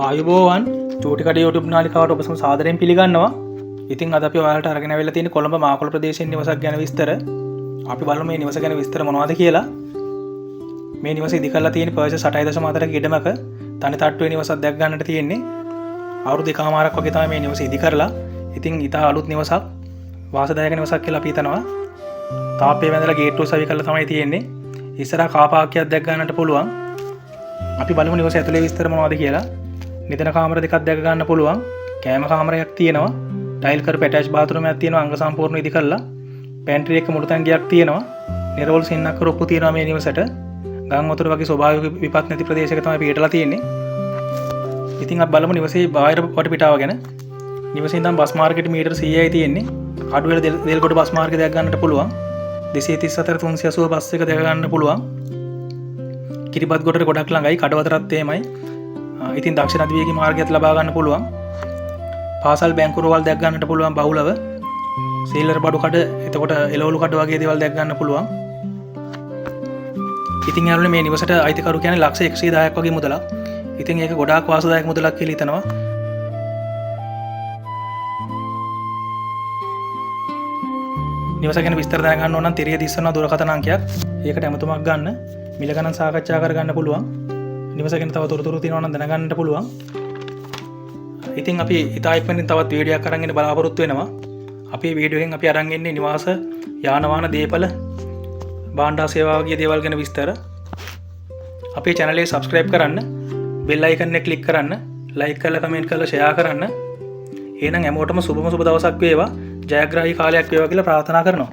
ආයුබෝවන් චූටිකඩ YouTube නාලිකාවට ඔබ සාදරයෙන් පිළිගන්නවා. ඉතින් අද අපි ඔයාලට අරගෙන ආවිල්ලා තියෙන කොළඹ මාකොළ ප්‍රදේශයේ නිවසක් ගැන විස්තර. අපි බලමු මේ නිවස ගැන විස්තර මොනවද කියලා. මේ නිවස ඉදි කරලා තියෙන පර්චස් 8.4 ඉඩමක තනි තට්ටුවේ නිවසක් දැක් ගන්නට තියෙන්නේ. අවුරුදු දෙකමාරක් වගේ තමයි මේ නිවස ඉදි කරලා. ඉතින් ඉතා අලුත් නිවසක්, වාසදායක නිවසක් කියලා අපි හිතනවා. තාප්පේ වැඳලා ගේට්ටුව සවි කරලා තමයි තියෙන්නේ. ඉස්සරහා කාපාක්කයක් දැක් ගන්නට පුළුවන්. අපි බලමු නිවස ඇතුලේ විස්තර මොනවද කියලා. නිදන කාමර දෙකක් දැක ගන්න පුළුවන්. කෑම කාමරයක් තියෙනවා. ටයිල් කරපු ඇටච් බාත්රූම් එකක් තියෙනවා. අංග සම්පූර්ණ ඉදි කරලා. පැන්ට්‍රි එක මුළු තැන්ගයක් තියෙනවා. නිරවුල් සින්නක් කරොප්පු තියෙනවා මේ නිවසට. ගම් වතුර වගේ ස්වභාවික විපත් නැති ප්‍රදේශයක තමයි පිටලා තියෙන්නේ. ඉතින් අපි බලමු නිවසේ බාහිර වටපිටාව ගැන. නිවසේ ඉඳන් බස් මාර්කෙට මීටර 100යි තියෙන්නේ. කඩුවෙල දෙල්ගොඩ බස් මාර්ගය දැක ගන්නට පුළුවන්. 234 380 බස් එක දැක ගන්න පුළුවන්. කිරිබත් ගොඩට ගොඩක් ළඟයි. කඩවතරත් එහෙමයි. ඉතින් දක්ෂිණ අධිවේගී මාර්ගයත් ලබා ගන්න පුළුවන්. පාසල් බැංකුවල් දැක් ගන්නට පුළුවන් බහුලව. සීලර් බඩු කඩ, එතකොට එළවලු කඩ වගේ දේවල් දැක් ගන්න පුළුවන්. ඉතින් යාළුවනේ මේ නිවසට අයිතිකරු කියන්නේ ලක්ෂ 110ක් වගේ මුදලක්. ඉතින් ඒක ගොඩාක් වාසදායක මුදලක් කියලා හිතනවා. නිවස ගැන විස්තර දැනගන්න ඕන නම් තිරිය දිස්සන දුරකථන අංකයක්. ඒකට ඇමතුමක් ගන්න. මිල ගණන් සාකච්ඡා කරගන්න පුළුවන්. නිවස ගැන තව තොරතුරු තියෙනවා නම් දැනගන්න පුළුවන්. ඉතින් අපි ඉතා ඉක්මනින් තවත් වීඩියෝ එකක් අරන් එන්න බලාපොරොත්තු වෙනවා. අපේ වීඩියෝ එකෙන් අපි අරන් එන්නේ නිවාස, යාන වාහන, දීපල, භාණ්ඩ සේවා වගේ දේවල් ගැන විස්තර. අපේ channel එක subscribe කරන්න, bell icon එක click කරන්න, like කරලා comment කරලා share කරන්න. එහෙනම් හැමෝටම සුබම සුබ දවසක් වේවා. ජයග්‍රාහී කාලයක් වේවා කියලා ප්‍රාර්ථනා කරනවා.